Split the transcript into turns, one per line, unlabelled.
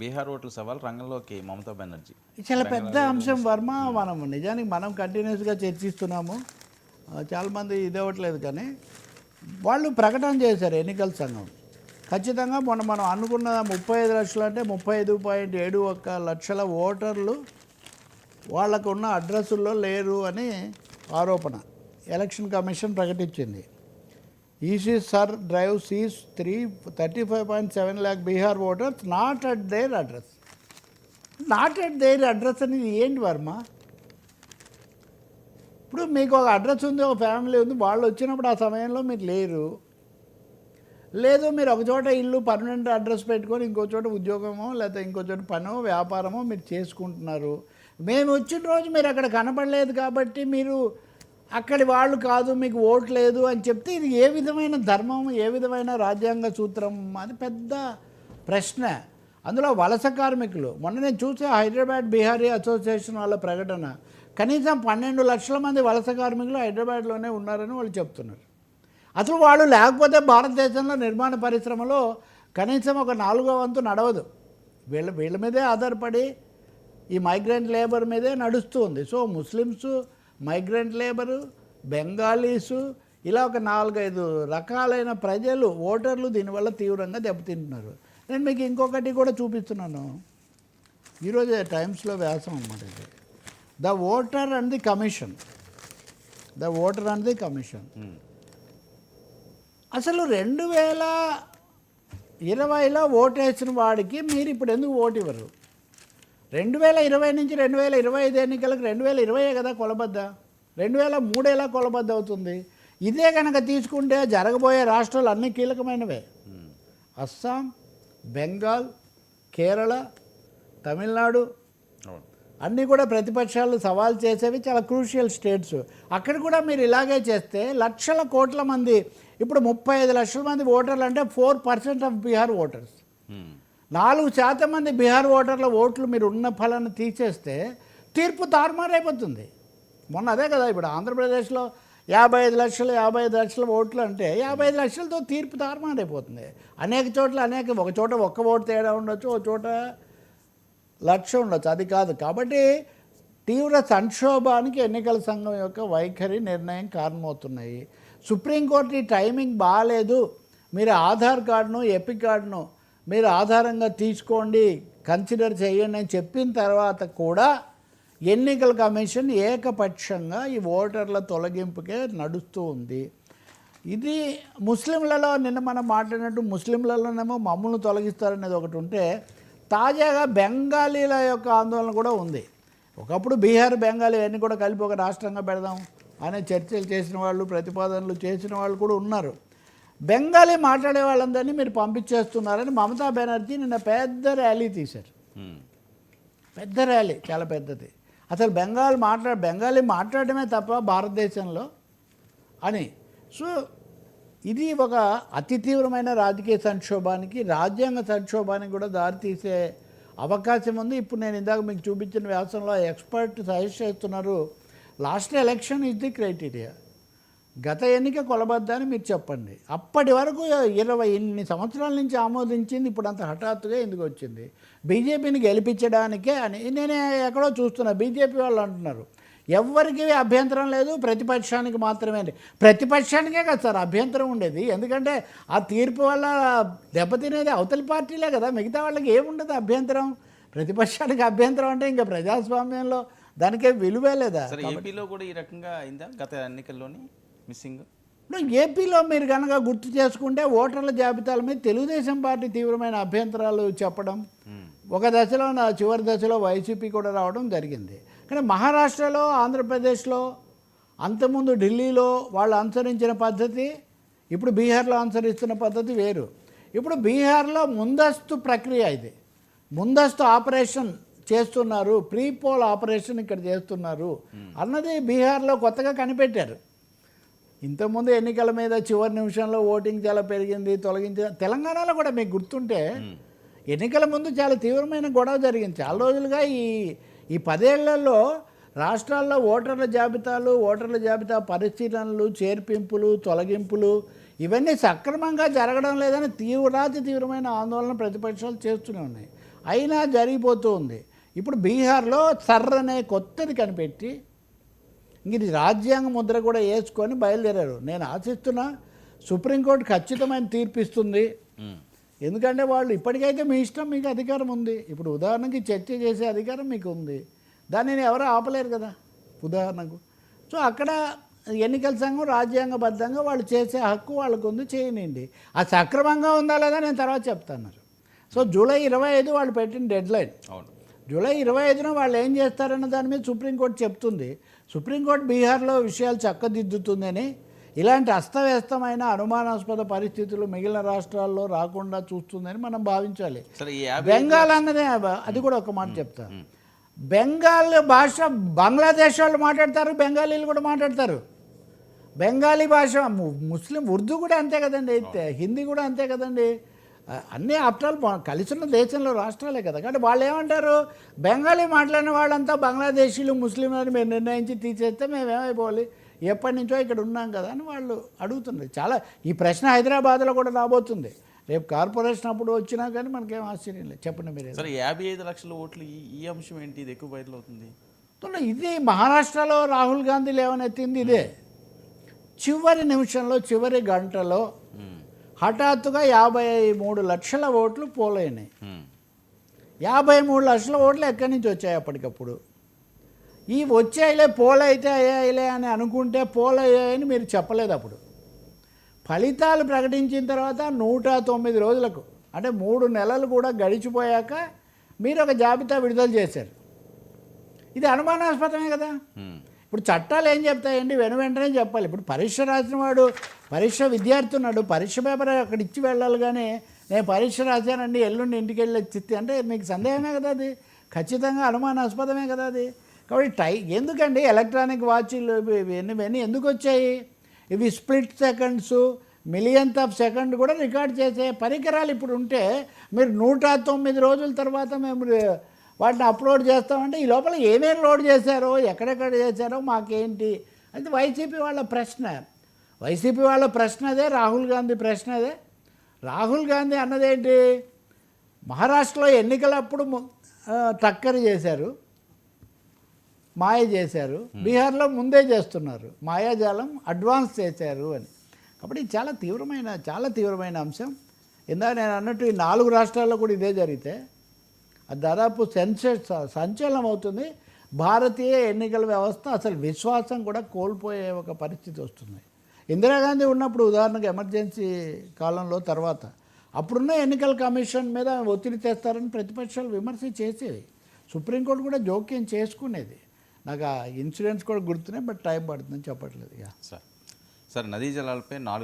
బీహార్ ఓట్ల సవాల్ రంగంలోకి మమతా బెనర్జీ
చాలా పెద్ద అంశం వర్మ. మనం కంటిన్యూస్గా చర్చిస్తున్నాము. చాలామంది ఇదవ్వట్లేదు, కానీ వాళ్ళు ప్రకటన చేశారు ఎన్నికల సంఘం. ఖచ్చితంగా మనం అనుకున్న 35 లక్షలు అంటే 35.71 లక్షల ఓటర్లు వాళ్ళకు ఉన్న అడ్రస్సుల్లో లేరు అని ఆరోపణ ఎలక్షన్ కమిషన్ ప్రకటించింది. EC SIR drive sees 35.7 lakh Bihar voters not at their address. Not at their address అనేది ఏంటి వర్మ? ఇప్పుడు మీకు ఒక అడ్రస్ ఉంది, ఒక ఫ్యామిలీ ఉంది, వాళ్ళు వచ్చినప్పుడు ఆ సమయంలో మీరు లేరు. లేదు, మీరు ఒక చోట ఇల్లు పర్మనెంట్ అడ్రస్ పెట్టుకొని ఇంకో చోట ఉద్యోగమో లేకపోతే ఇంకో చోట పనో వ్యాపారమో మీరు చేసుకుంటున్నారు. మేము వచ్చిన రోజు మీరు అక్కడ కనపడలేదు కాబట్టి మీరు అక్కడి వాళ్ళు కాదు, మీకు ఓటు లేదు అని చెప్తే ఇది ఏ విధమైన ధర్మం, ఏ విధమైన రాజ్యాంగ సూత్రం? అది పెద్ద ప్రశ్న. అందులో వలస కార్మికులు, మొన్న నేను చూసే హైదరాబాద్ బీహారీ అసోసియేషన్ వాళ్ళ ప్రకటన, కనీసం 12 లక్షల మంది వలస కార్మికులు హైదరాబాద్లోనే ఉన్నారని వాళ్ళు చెప్తున్నారు. అసలు వాళ్ళు లేకపోతే భారతదేశంలో నిర్మాణ పరిశ్రమలో కనీసం ఒక 4వ వంతు నడవదు. వీళ్ళ మీదే ఆధారపడి ఈ మైగ్రెంట్ లేబర్ మీదే నడుస్తూ ఉంది. సో ముస్లిమ్స్, మైగ్రెంట్ లేబరు, బెంగాలీసు, ఇలా ఒక 4-5 రకాలైన ప్రజలు, ఓటర్లు దీనివల్ల తీవ్రంగా దెబ్బతింటున్నారు. నేను మీకు ఇంకొకటి కూడా చూపిస్తున్నాను. ఈరోజు టైమ్స్లో వ్యాసం అన్నమాట ఇది. The voter and the commission. అసలు 2020లో ఓటేసిన వాడికి మీరు ఇప్పుడు ఎందుకు ఓటు ఇవ్వరు? 2020 నుంచి 2025 ఎన్నికలకు 2020 కదా కొలబద్ద. 2003 ఎలా కొలబద్ద అవుతుంది? ఇదే కనుక తీసుకుంటే జరగబోయే రాష్ట్రాలు అన్నీ కీలకమైనవే. అస్సాం, బెంగాల్, కేరళ, తమిళనాడు అన్నీ కూడా ప్రతిపక్షాలు సవాల్ చేసేవి, చాలా క్రూషియల్ స్టేట్స్. అక్కడ కూడా మీరు ఇలాగే చేస్తే లక్షల కోట్ల మంది, ఇప్పుడు 35 లక్షల మంది ఓటర్లు అంటే 4% ఆఫ్ బీహార్ ఓటర్స్. 4% మంది బీహార్ ఓటర్ల ఓట్లు మీరు ఉన్న ఫలాన్ని తీసేస్తే తీర్పు తారుమారైపోతుంది. మొన్న అదే కదా, ఇప్పుడు ఆంధ్రప్రదేశ్లో 55 లక్షల ఓట్లు అంటే 55 లక్షలతో తీర్పు తారుమారైపోతుంది. అనేక చోట్ల ఒక చోట ఒక్క ఓటు తేడా ఉండొచ్చు, ఒక చోట లక్ష ఉండొచ్చు. అది కాదు. కాబట్టి తీవ్ర సంక్షోభానికి ఎన్నికల సంఘం యొక్క వైఖరి, నిర్ణయం కారణమవుతున్నాయి. సుప్రీంకోర్టు ఈ టైమింగ్ బాగాలేదు, మీరు ఆధార్ కార్డును, ఎపిక్ కార్డును మీరు ఆధారంగా తీసుకోండి, కన్సిడర్ చేయండి అని చెప్పిన తర్వాత కూడా ఎన్నికల కమిషన్ ఏకపక్షంగా ఈ ఓటర్ల తొలగింపుకే నడుస్తూ ఉంది. ఇది ముస్లింలలో నిన్న మనం మాట్లాడినట్టు ముస్లింలలోనేమో మమ్మల్ని తొలగిస్తారనేది ఒకటి ఉంటే, తాజాగా బెంగాలీల యొక్క ఆందోళన కూడా ఉంది. ఒకప్పుడు బీహార్, బెంగాలీ అన్నీ కూడా కలిపి ఒక రాష్ట్రంగా పెడదాం అనే చర్చలు చేసిన వాళ్ళు, ప్రతిపాదనలు చేసిన వాళ్ళు కూడా ఉన్నారు. బెంగాలీ మాట్లాడే వాళ్ళందరినీ మీరు పంపించేస్తున్నారని మమతా బెనర్జీ నిన్న పెద్ద ర్యాలీ తీశారు. పెద్ద ర్యాలీ, చాలా పెద్దది. అసలు బెంగాలీ మాట్లాడటమే తప్ప భారతదేశంలో అని. సో ఇది ఒక అతి తీవ్రమైన రాజకీయ సంక్షోభానికి, రాజ్యాంగ సంక్షోభానికి కూడా దారితీసే అవకాశం ఉంది. ఇప్పుడు నేను ఇందాక మీకు చూపించిన వ్యాసంలో ఎక్స్పర్ట్ సజెస్ట్ చేస్తున్నారు, last election is the criteria. గత ఎన్నిక కొలబద్దని మీరు చెప్పండి. అప్పటి వరకు 20 సంవత్సరాల నుంచి ఆమోదించింది ఇప్పుడు అంత హఠాత్తుగా ఎందుకు వచ్చింది? బీజేపీని గెలిపించడానికే అని నేను ఎక్కడో చూస్తున్నా. బీజేపీ వాళ్ళు అంటున్నారు ఎవ్వరికి అభ్యంతరం లేదు, ప్రతిపక్షానికి మాత్రమే. ప్రతిపక్షానికే కదా సార్ అభ్యంతరం ఉండేది, ఎందుకంటే ఆ తీర్పు వల్ల దెబ్బతినేది అవతలి పార్టీలే కదా, మిగతా వాళ్ళకి ఏముండదు అభ్యంతరం. ప్రతిపక్షానికి అభ్యంతరం అంటే ఇంకా ప్రజాస్వామ్యంలో దానికే విలువే లేదా?
ఏపీలో కూడా ఈ రకంగా అయిందా గత ఎన్నికల్లోని మిస్సింగ్?
ఇప్పుడు ఏపీలో మీరు కనుక గుర్తు చేసుకుంటే ఓటర్ల జాబితాల మీద తెలుగుదేశం పార్టీ తీవ్రమైన అభ్యంతరాలు చెప్పడం, ఒక దశలో చివరి దశలో వైసీపీ కూడా రావడం జరిగింది. కానీ మహారాష్ట్రలో, ఆంధ్రప్రదేశ్లో, అంతకుముందు ఢిల్లీలో వాళ్ళు అనుసరించిన పద్ధతి, ఇప్పుడు బీహార్లో అనుసరిస్తున్న పద్ధతి వేరు. ఇప్పుడు బీహార్లో ముందస్తు ప్రక్రియ, ఇది ముందస్తు ఆపరేషన్ చేస్తున్నారు, ప్రీ పోల్ ఆపరేషన్ ఇక్కడ చేస్తున్నారు అన్నది బీహార్లో కొత్తగా కనిపెట్టారు. ఇంతకుముందు ఎన్నికల మీద చివరి నిమిషంలో ఓటింగ్ చాలా పెరిగింది, తెలంగాణలో కూడా మీకు గుర్తుంటే ఎన్నికల ముందు చాలా తీవ్రమైన గొడవ జరిగింది. చాలా రోజులుగా ఈ 10 ఏళ్లలో రాష్ట్రాల్లో ఓటర్ల జాబితా పరిశీలనలు, చేర్పింపులు, తొలగింపులు ఇవన్నీ సక్రమంగా జరగడం లేదని తీవ్రమైన ఆందోళన ప్రతిపక్షాలు చేస్తూనే ఉన్నాయి. అయినా జరిగిపోతూ ఉంది. ఇప్పుడు బీహార్లో సర్రనే కొత్తది కనిపెట్టి ఇది రాజ్యాంగ ముద్ర కూడా వేసుకొని బయలుదేరారు. నేను ఆశిస్తున్నా సుప్రీంకోర్టు ఖచ్చితమైన తీర్పిస్తుంది. ఎందుకంటే వాళ్ళు ఇప్పటికైతే మీ ఇష్టం, మీకు అధికారం ఉంది. ఇప్పుడు ఉదాహరణకి చర్చ చేసే అధికారం మీకు ఉంది. దానిని ఎవరు ఆపలేరు కదా ఉదాహరణకు. సో అక్కడ ఎన్నికల సంఘం రాజ్యాంగబద్ధంగా వాళ్ళు చేసే హక్కు వాళ్ళకు ఉంది, చేయనండి. అది సక్రమంగా ఉందా లేదా నేను తర్వాత చెప్తాను. సో జూలై 25 వాళ్ళు పెట్టిన డెడ్లైన్. జూలై 25న వాళ్ళు ఏం చేస్తారన్న దాని మీద సుప్రీంకోర్టు చెప్తుంది. సుప్రీంకోర్టు బీహార్లో విషయాలు చక్కదిద్దుతుందని, ఇలాంటి అస్తవ్యస్తమైన అనుమానాస్పద పరిస్థితులు మిగిలిన రాష్ట్రాల్లో రాకుండా చూస్తుందని మనం భావించాలి. బెంగాల్ అన్నదే, అది కూడా ఒక మాట చెప్తాను. బెంగాల్ భాష బంగ్లాదేశ్ వాళ్ళు మాట్లాడతారు, బెంగాలీలు కూడా మాట్లాడతారు. బెంగాలీ భాష ముస్లిం ఉర్దూ కూడా అంతే కదండి, హిందీ కూడా అంతే కదండి. అన్నీ ఆఫ్టర్ కలిసి ఉన్న దేశంలో రాష్ట్రాలే కదా. కాబట్టి వాళ్ళు ఏమంటారు, బెంగాలీ మాట్లాడిన వాళ్ళంతా బంగ్లాదేశీలు ముస్లింలని మీరు నిర్ణయించి తీసేస్తే మేమేమైపోవాలి, ఎప్పటి నుంచో ఇక్కడ ఉన్నాం కదా అని వాళ్ళు అడుగుతున్నారు. చాలా ఈ ప్రశ్న హైదరాబాద్లో కూడా రాబోతుంది. రేపు కార్పొరేషన్ అప్పుడు వచ్చినా కానీ మనకేం ఆశ్చర్యం లేదు. చెప్పండి మీరు.
సరే 55 లక్షల ఓట్లు ఈ అంశం ఏంటి, ఇది ఎక్కువ బయటలో అవుతుంది?
ఇది మహారాష్ట్రలో రాహుల్ గాంధీ లేవనెత్తింది ఇదే. చివరి నిమిషంలో, చివరి గంటలో హఠాత్తుగా 53 లక్షల ఓట్లు పోలైనాయి. 53 లక్షల ఓట్లు ఎక్కడి నుంచి వచ్చాయి అప్పటికప్పుడు? ఈ వచ్చాయిలే, పోలైతే అయ్యాయిలే అని అనుకుంటే పోలయ్యాయని మీరు చెప్పలేదు. అప్పుడు ఫలితాలు ప్రకటించిన తర్వాత 109 రోజులకు, అంటే 3 నెలలు కూడా గడిచిపోయాక మీరు ఒక జాబితా విడుదల చేశారు. ఇది అనుమానాస్పదమే కదా. ఇప్పుడు చట్టాలు ఏం చెప్తాయండి, వెంటనే చెప్పాలి. ఇప్పుడు పరీక్ష రాసిన వాడు, పరీక్ష విద్యార్థి ఉన్నాడు, పరీక్ష పేపర్ అక్కడ ఇచ్చి వెళ్ళాలి. కానీ నేను పరీక్ష రాశానండి, ఎల్లుండి ఇంటికి వెళ్ళి చిత్తి అంటే మీకు సందేహమే కదా, అది ఖచ్చితంగా అనుమానాస్పదమే కదా అది. కాబట్టి ఎందుకండి ఎలక్ట్రానిక్ వాచీలు ఇవన్నీ ఎందుకు వచ్చాయి? ఇవి split seconds, millionth of second కూడా రికార్డ్ చేసే పరికరాలు ఇప్పుడు ఉంటే, మీరు 109 రోజుల తర్వాత మేము వాటిని అప్లోడ్ చేస్తామంటే ఈ లోపల ఏమేమి లోడ్ చేశారో, ఎక్కడెక్కడ చేశారో మాకేంటి అది వైసీపీ వాళ్ళ ప్రశ్న. వైసీపీ వాళ్ళ ప్రశ్న అదే, రాహుల్ గాంధీ ప్రశ్న అదే. రాహుల్ గాంధీ అన్నదేంటి, మహారాష్ట్రలో ఎన్నికలప్పుడు టక్కరి చేశారు, మాయ చేశారు, బీహార్లో ముందే చేస్తున్నారు, మాయాజాలం అడ్వాన్స్ చేశారు అని. కాబట్టి చాలా తీవ్రమైన అంశం. ఇందాక నేను అన్నట్టు ఈ 4 రాష్ట్రాల్లో కూడా ఇదే జరిగితే అది దాదాపు సంచలనం అవుతుంది. భారతీయ ఎన్నికల వ్యవస్థ అసలు విశ్వాసం కూడా కోల్పోయే ఒక పరిస్థితి వస్తుంది. ఇందిరాగాంధీ ఉన్నప్పుడు ఉదాహరణకు ఎమర్జెన్సీ కాలంలో తర్వాత అప్పుడున్న ఎన్నికల కమిషన్ మీద ఒత్తిడి తెస్తారని ప్రతిపక్షాలు విమర్శ చేసేవి. సుప్రీంకోర్టు కూడా జోక్యం చేసుకునేది. నాకు ఆ ఇన్సిడెంట్స్ కూడా గుర్తున్నాయి, బట్ టైం పడుతుందని చెప్పట్లేదు.
సార్ నదీ జలాలపై 4